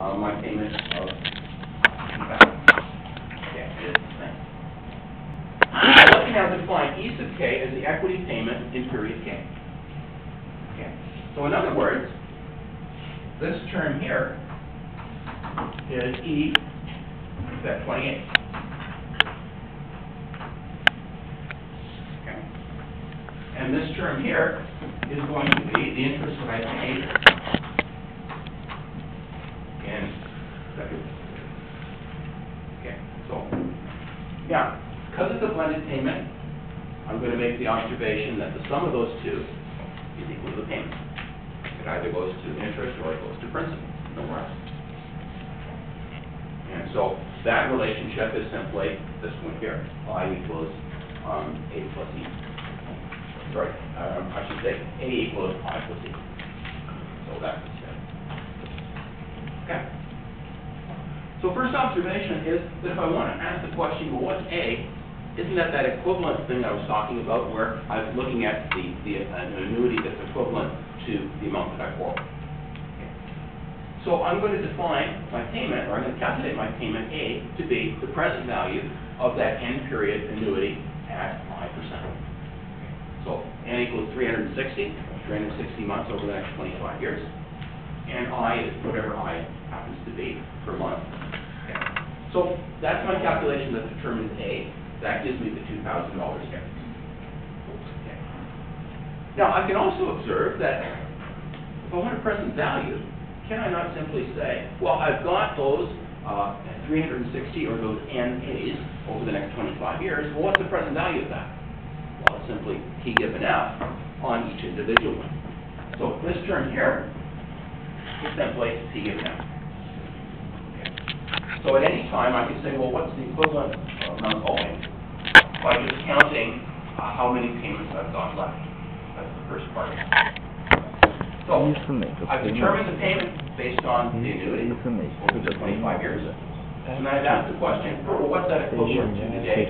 my payment of $2,000. Okay, it is the same. Now let me now define E sub K as the equity payment in period K. Okay, so in other words, this term here is E sub 28. Okay, and this term here is going to be the interest that I paid in second. Okay, so now, because it's a blended payment, I'm going to make the observation that the sum of those two is equal to the payment. It either goes to interest or it goes to principal, no more else. And so that relationship is simply this one here, I equals A plus E. Sorry, I should say A equals I plus E. So that's it. Okay. So first observation is that if I want to ask the question, well, what's A? Isn't that equivalent thing I was talking about where I was looking at an annuity that's equivalent to the amount that I borrow? Okay. So I'm going to define my payment, or I'm going to calculate my payment A to be the present value of that end period annuity at 5%. Okay. So N equals 360 months over the next 25 years. And I is whatever I happens to be per month. Okay. So that's my calculation that determines A. That gives me the $2,000 here. Okay. Now, I can also observe that if I want a present value, can I not simply say, well, I've got those 360 or those NAs over the next 25 years. Well, what's the present value of that? Well, it's simply P given F on each individual one. So this term here is simply P given F. Okay. So at any time, I can say, well, what's the equivalent amount owing? By just counting how many payments I've got left. That's the first part. So I've determined the payment based on the annuity over the 25 years. And I've asked the question, well, what's that equivalent to today?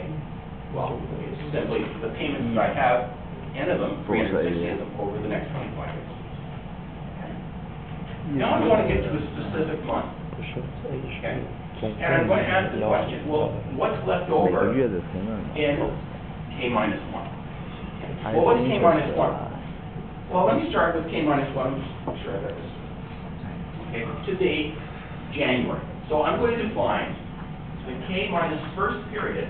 Well, it's simply the payments that I have, N of them, 360 of them, over the next 25 years. Okay. Now I want to get to a specific month. Okay. And I'm going to ask the question, well, what's left over in K minus 1? Okay. Well, what's K minus 1? Well, let me start with K minus 1. Just make sure I got this. Okay, to be January. So I'm going to define the K minus first period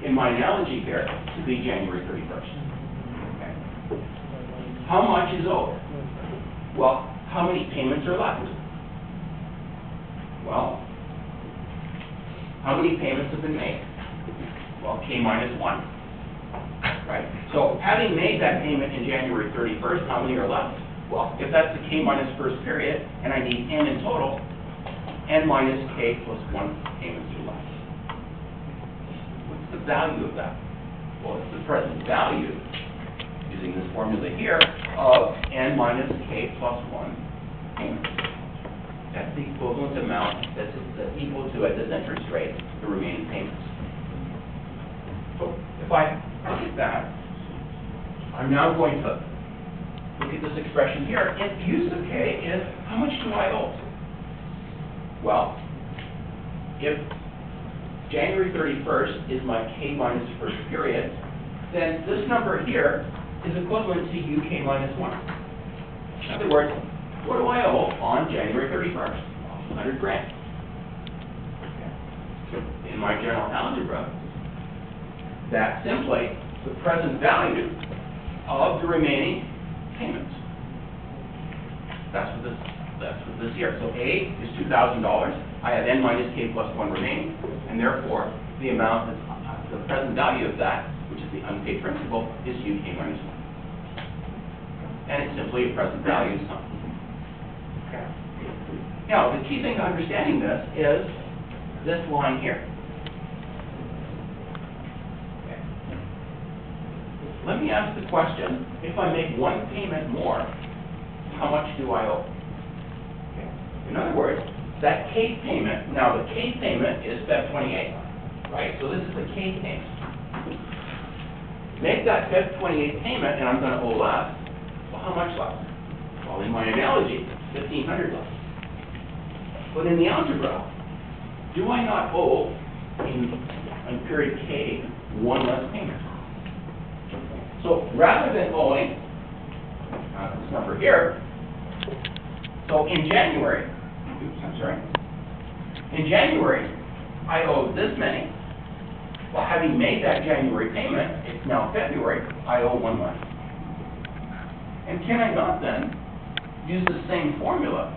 in my analogy here to be January 31st. Okay. How much is owed? Well, how many payments are left? Well, how many payments have been made? Well, K minus 1, right? So having made that payment in January 31st, how many are left? Well, if that's the K minus first period, and I need N in total, N minus K plus 1 payments are left. What's the value of that? Well, it's the present value, using this formula here, of N minus K plus 1 payments. That's the equivalent amount that's equal to, at this interest rate, the remaining payments. So if I look at that, I'm now going to look at this expression here. And U sub K is, how much do I owe? Well, if January 31st is my K minus first period, then this number here is equivalent to UK minus 1. In other words, what do I owe on January 31st? 100 grand. Okay. So in my general algebra, that's simply the present value of the remaining payments. That's what this here. So A is $2,000. I have N minus K plus 1 remaining, and therefore the amount that's the present value of that, which is the unpaid principal, is UK minus 1. And it's simply a present value sum. Okay. Now, the key thing to understanding this is this line here. Okay. Let me ask the question, if I make one payment more, how much do I owe? Okay. In other words, that K payment, now the K payment is Feb 28, right? So this is the K payment. Make that Feb 28 payment, and I'm going to owe less. Well, how much less? Well, in my analogy, 1,500 left. But in the algebra, do I not owe in period K one less payment? So rather than owing this number here, so in January, in January, I owe this many. Well, having made that January payment, it's now February, I owe one less. And can I not then use the same formula,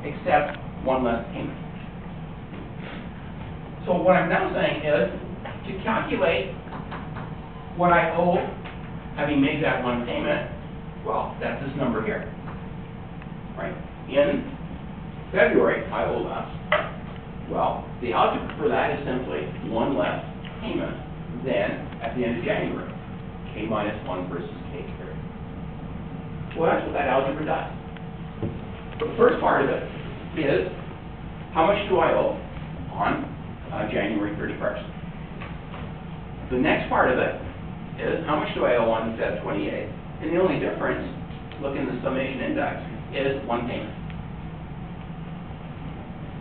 except one less payment? So what I'm now saying is, to calculate what I owe, having made that one payment, well, that's this number here, right? In February, I owe less. Well, the algebra for that is simply one less payment than at the end of January, K minus 1 versus K period. Well, that's what that algebra does. The first part of it is, how much do I owe on January 31st? The next part of it is, how much do I owe on Feb 28th? And the only difference, look in the summation index, is one payment.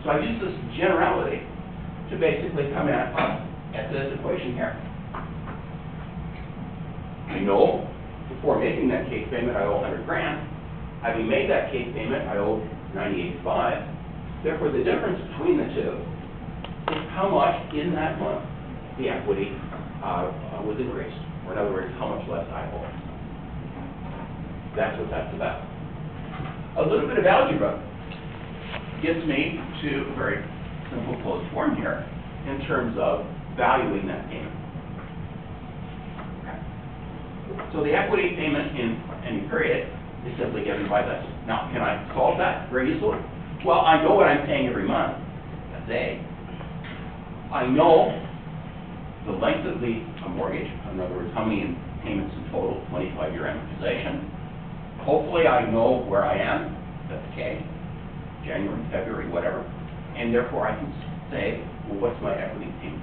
So I use this generality to basically come at this equation here. I know before making that case payment I owe 100 grand. Having made that case payment I owe 98.5. Therefore the difference between the two is how much in that month the equity was increased. Or in other words, how much less I owe. That's what that's about. A little bit of algebra gets me to a very simple closed form here in terms of valuing that payment. Okay. So the equity payment in any period is simply given by this. Now, can I solve that very easily? Well, I know what I'm paying every month. That's A. I know the length of the mortgage. In other words, how many payments in total, 25-year amortization. Hopefully, I know where I am. That's K. January, February, whatever. And therefore, I can say, well, what's my equity payment?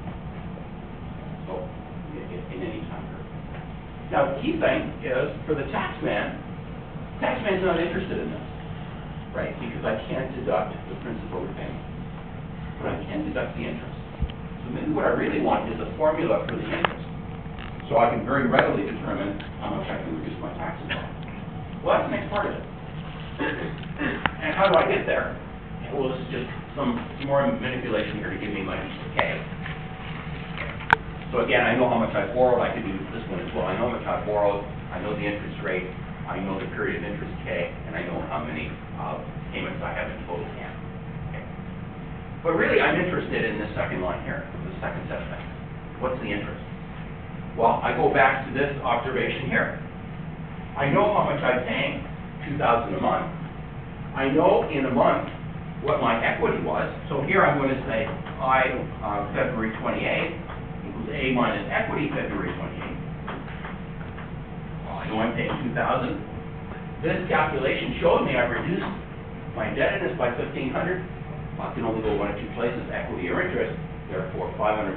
So, in any time period. Now, the key thing is, for the taxman's not interested in this, right? Because I can't deduct the principal repayment. But I can deduct the interest. So maybe what I really want is a formula for the interest. So I can very readily determine how much I can reduce my taxes by. Well, that's the next part of it. And how do I get there? Well, this is just some more manipulation here to give me my K. So again, I know how much I borrowed. I could do this one as well. I know how much I borrowed. I know the interest rate. I know the period of interest K, and I know how many payments I have in total K. Okay. But really, I'm interested in this second line here, the second set of things. What's the interest? Well, I go back to this observation here. I know how much I'm paying, $2,000 a month. I know in a month what my equity was. So here I'm going to say I, February 28th, equals A minus equity, February 28th. Well, I know I'm paying $2,000. This calculation showed me I reduced my indebtedness by $1,500. I can only go one of two places, equity or interest. Therefore, $500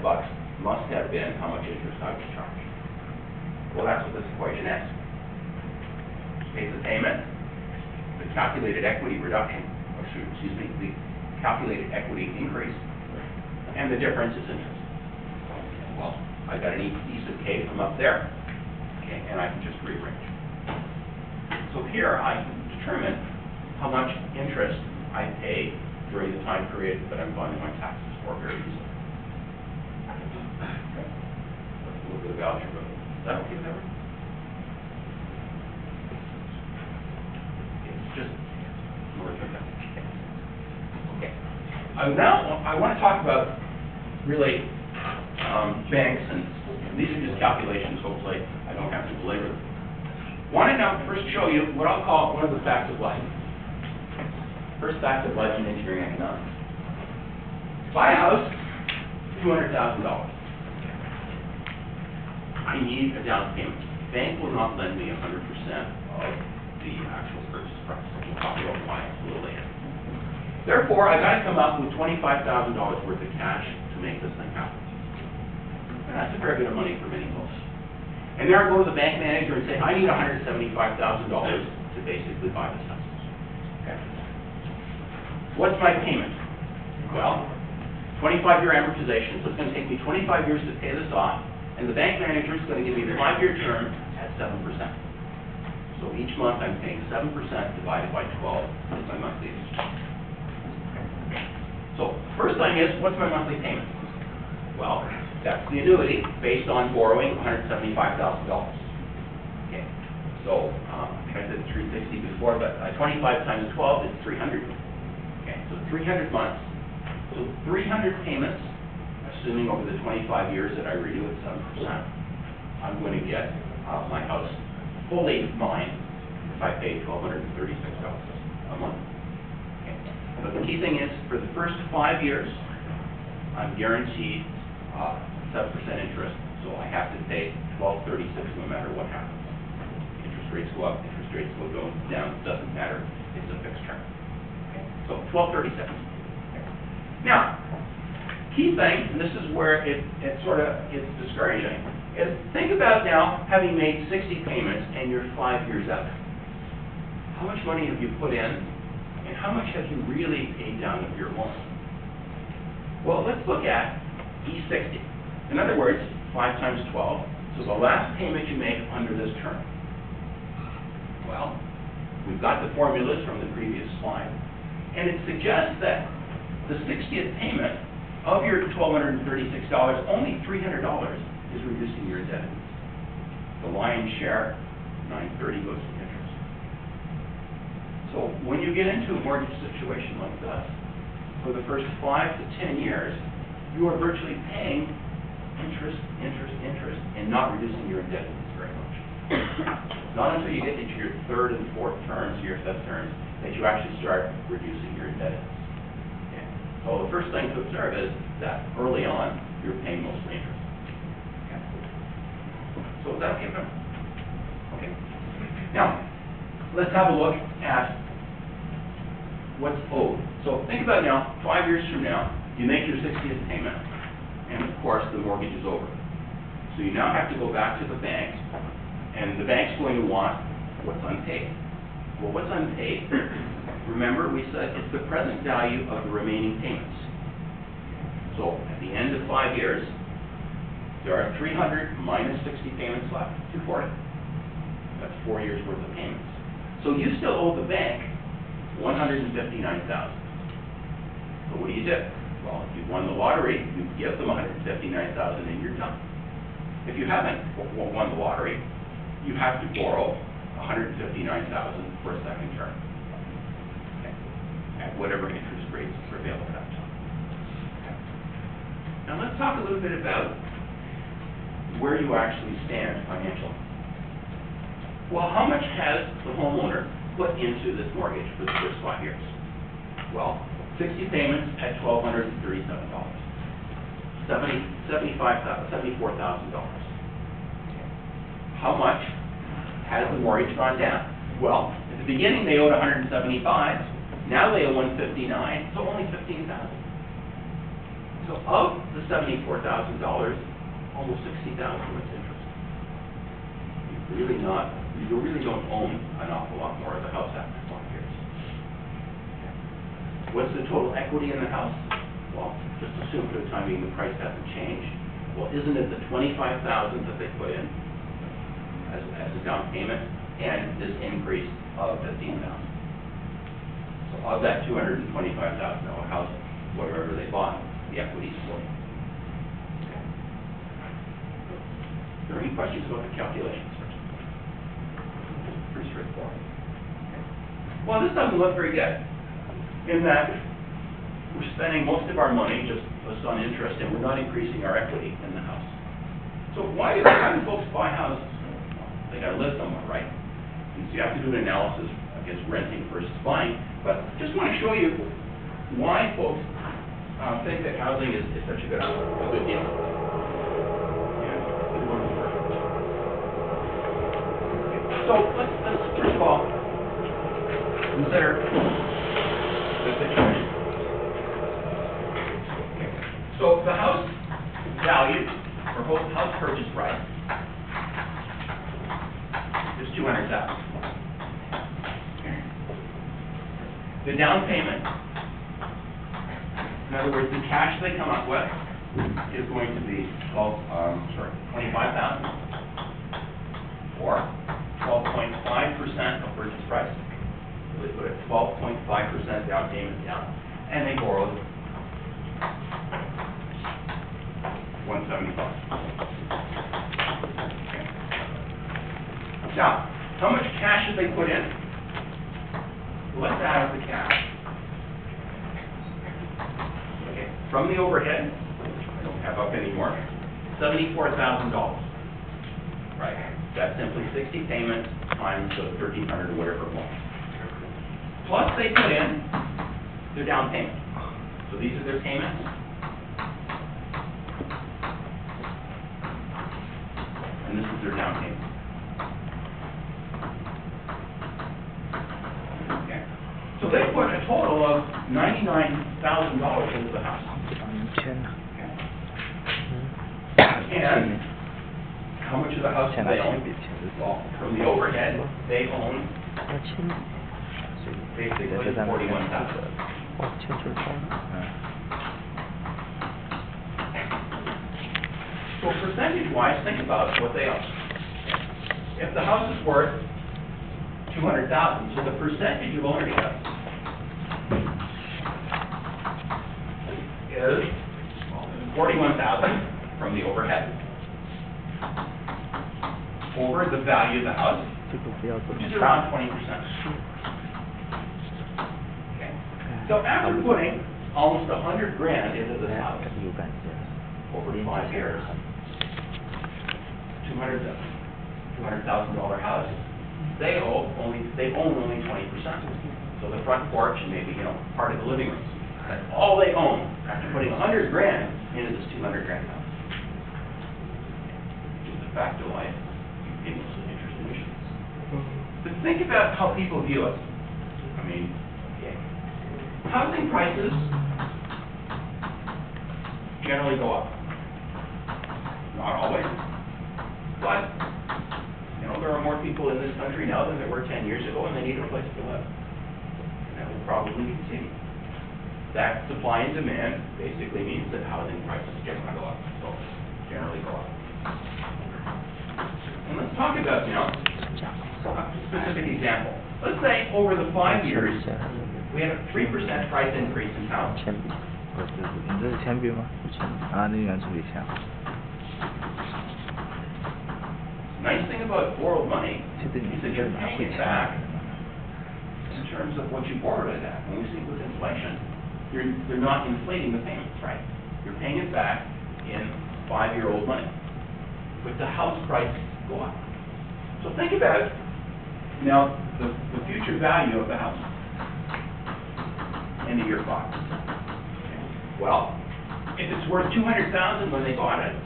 must have been how much interest I was charged. Well, that's what this equation is. Pays the payment, the calculated equity reduction, or excuse me, the calculated equity increase, and the difference is interest. Well, I got an E sub K from up there, okay, and I can just rearrange. So here I can determine how much interest I pay during the time period that I'm filing my taxes for very easily. Okay. That's a little bit of algebra. Is that okay with everyone? Just more than that. Okay. I want to talk about really banks, and these are just calculations. Hopefully, I don't have to belabor them. Want to now first show you what I'll call one of the facts of life. First fact of life in engineering economics. Buy a house, $200,000. I need a down payment. Bank will not lend me 100% of the actual purchase price. We'll talk about why a little later. Therefore, I've got to come up with $25,000 worth of cash to make this thing happen. And that's a fair bit of money for many folks. And there I go to the bank manager and say, I need $175,000 to basically buy this house. Okay. what's my payment? Well, 25-year amortization, so it's going to take me 25 years to pay this off, and the bank manager is going to give me a 5-year term at 7%. So each month I'm paying 7% divided by 12 is my monthly interest. So first thing is, what's my monthly payment? Well, that's the annuity based on borrowing $175,000. Okay, so I think I said 360 before, but 25 times 12 is 300. Okay, so 300 months. So 300 payments, assuming over the 25 years that I renew at 7%, I'm going to get my house fully mine if I pay $1,236 a month. Okay. But the key thing is, for the first 5 years, I'm guaranteed 7% interest, so I have to pay $1,236 no matter what happens. Interest rates go up, interest rates go down, doesn't matter. It's a fixed term. Okay. So $1,236. Now, key thing, and this is where it sort of gets discouraging, is think about now having made 60 payments and you're 5 years out. How much money have you put in, and how much have you really paid down of your loan? Well, let's look at E60. In other words, 5 times 12, so the last payment you make under this term. Well, we've got the formulas from the previous slide, and it suggests that the 60th payment of your $1,236, only $300 is reducing your indebtedness. The lion's share, $930, goes to interest. So when you get into a mortgage situation like this, for the first 5 to 10 years, you are virtually paying interest, and not reducing your indebtedness very much. Not until you get into your 3rd and 4th terms, your 5th terms, that you actually start reducing your indebtedness. So the first thing to observe is that early on, you're paying mostly interest. Okay. So is that okay? Okay. Now, let's have a look at what's owed. So think about now, 5 years from now, you make your 60th payment, and of course, the mortgage is over. So you now have to go back to the bank, and the bank's going to want what's unpaid. Well, what's unpaid? Remember, we said it's the present value of the remaining payments. So at the end of 5 years, there are 300 minus 60 payments left, 240. That's 4 years worth of payments. So you still owe the bank $159,000. So what do you do? Well, if you've won the lottery, you give them $159,000 and you're done. If you haven't won the lottery, you have to borrow $159,000 for a second term. At whatever interest rates prevail at that time. Okay. Now let's talk a little bit about where you actually stand financially. Well, how much has the homeowner put into this mortgage for the first 5 years? Well, 60 payments at $1,237. $74,000. How much has the mortgage gone down? Well, at the beginning they owed $175. Now they owe $159, so only $15,000. So of the $74,000, almost $60,000 was interest. You really don't own an awful lot more of the house after 5 years. What's the total equity in the house? Well, just assume for the time being the price hasn't changed. Well, isn't it the $25,000 that they put in as a down payment, and this increase of $15,000? So of that $225,000 house, whatever they bought, the equity is $40,000. Okay. Are there any questions about the calculations? Pretty straightforward. Okay. Well, this doesn't look very good, in that we're spending most of our money just on interest, and we're not increasing our equity in the house. So why do folks buy houses? Well, they got to live somewhere, right? And so you have to do an analysis against renting versus buying. But just want to show you why folks think that housing is such a good deal. And so let's first of all consider the situation. Okay. So the house value, or house purchase price, is $200,000. The down payment In other words, the cash they come up with is going to be 25,000 or 12.5% of purchase price. So they put a 12.5% down payment down, and they borrowed 175. Okay. Now, how much cash did they put in? Let's add up the cash. Okay, from the overhead, I don't have up anymore, $74,000. Right? That's simply 60 payments times the 1,300 or whatever it was. Plus they put in their down payment. So these are their payments. And this is their down payment. Okay. So they put a total of $99,000 into the house. Okay. And how much of the house do they own? Well, from the overhead, they own basically 41,000. So percentage-wise, think about what they own. If the house is worth $200,000, so the percentage of ownership is 41,000 from the overhead over the value of the house, which is around 20%. Okay. So after putting almost $100,000 into this house over 5 years, $200,000 house, they own only 20%. So the front porch and maybe part of the living room. That's all they own after putting $100,000 into this $200,000 house. Which is the fact of life. Interest in issues. But think about how people view it. I mean, okay. Housing prices generally go up. Not always. But, there are more people in this country now than there were 10 years ago, and they need a place to live. And that will probably continue. That supply and demand basically means that housing prices generally go up. So, generally go up. And let's talk about, a specific example. Let's say over the 5 years, we had a 3% price increase in housing. Nice thing about borrowed money is that you're paying it back in terms of what you borrowed it at. When we see with inflation, they're not inflating the payments, right? You're paying it back in 5-year-old money. But the house price go up. So think about now the future value of the house in the year 5. Okay. Well, if it's worth $200,000 when they bought it,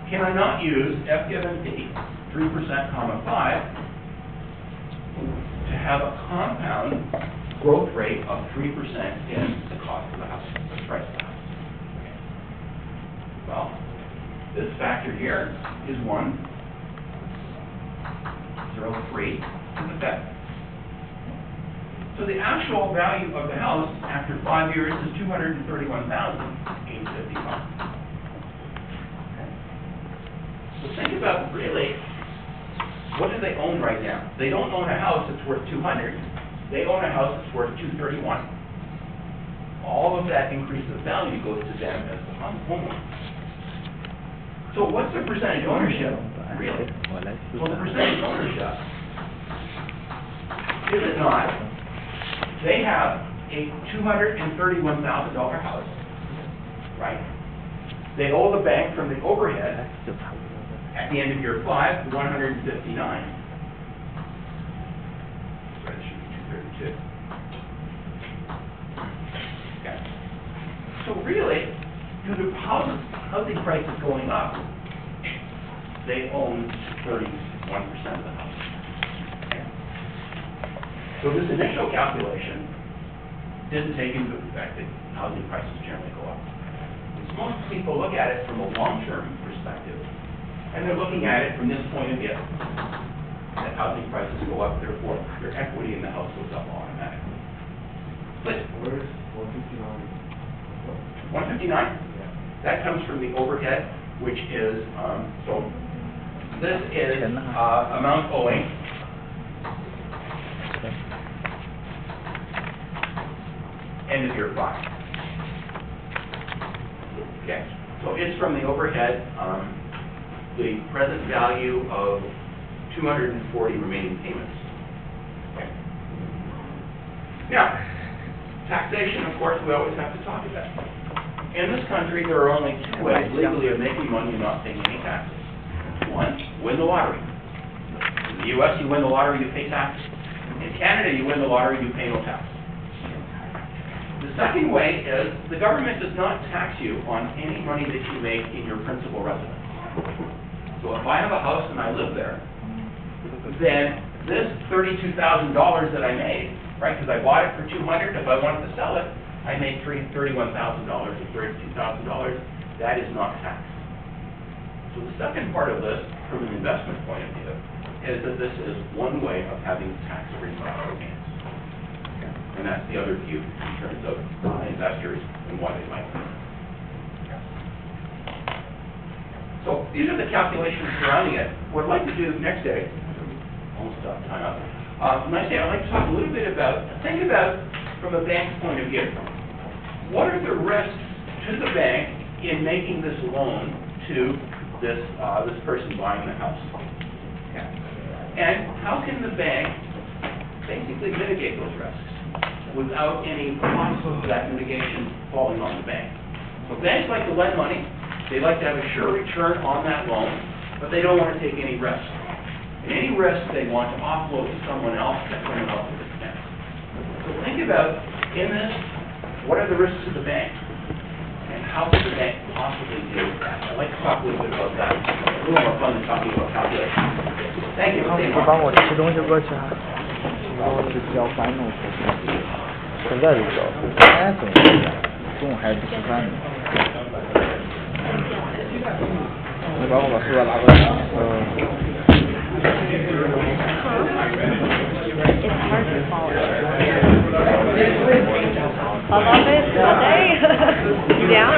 can I not use F given P 3%, 5 to have a compound growth rate of 3% in the cost of the house, the price of the house? Okay. Well, this factor here is 1.03 to the fifth. So the actual value of the house after 5 years is $231,855. Okay. So think about really, what do they own right now? They don't own a house that's worth $200,000. They own a house that's worth $231,000. All of that increase of value goes to them as the homeowner. So what's the percentage ownership, really? Well, the percentage ownership, is it not, they have a $231,000 house, right? They owe the bank from the overhead, at the end of year 5, $159,000. Right, it should be $232,000. Okay. So really, due to housing prices going up, they own 31% of the house. Okay. So this initial calculation didn't take into effect that housing prices generally go up. Because most people look at it from a long-term perspective, and they're looking at it from this point of view, that housing prices go up, therefore their equity in the house goes up automatically. But 159. That comes from the overhead, which is, so this is amount owing. End of year 5. Okay, so it's from the overhead, the present value of 240 remaining payments. Okay. Now, taxation, of course, we always have to talk about. In this country, there are only 2 ways legally of making money and not paying any taxes. 1, win the lottery. In the U.S., you win the lottery, you pay taxes. In Canada, you win the lottery, you pay no taxes. The second way is the government does not tax you on any money that you make in your principal residence. So if I have a house and I live there, then this $32,000 that I made, right, because I bought it for $200, if I wanted to sell it, I made $31,000 or $32,000. That is not taxed. So the second part of this, from an investment point of view, is that this is one way of having tax-free capital gains. And that's the other view in terms of investors and why they like it. So these are the calculations surrounding it. What I'd like to do next day, almost time up. Next day, I'd like to talk a little bit about, think about from a bank's point of view. What are the risks to the bank in making this loan to this person buying the house? Okay. And how can the bank basically mitigate those risks without any cost of that mitigation falling on the bank? So banks like to lend money. They like to have a sure return on that loan, but they don't want to take any risk. And any risk they want to offload to someone else at someone else's expense. So think about, in this, what are the risks to the bank? And how could the bank possibly deal with that? I'd like to talk a little bit about that. A little more fun than talking about calculations. Thank you. 你帮我吃东西过去哈。我是交饭弄出去，现在就交，哎，中午还不吃饭呢。你帮我把书包拿过来。It's hard to follow. I love it. Sunday. Yeah.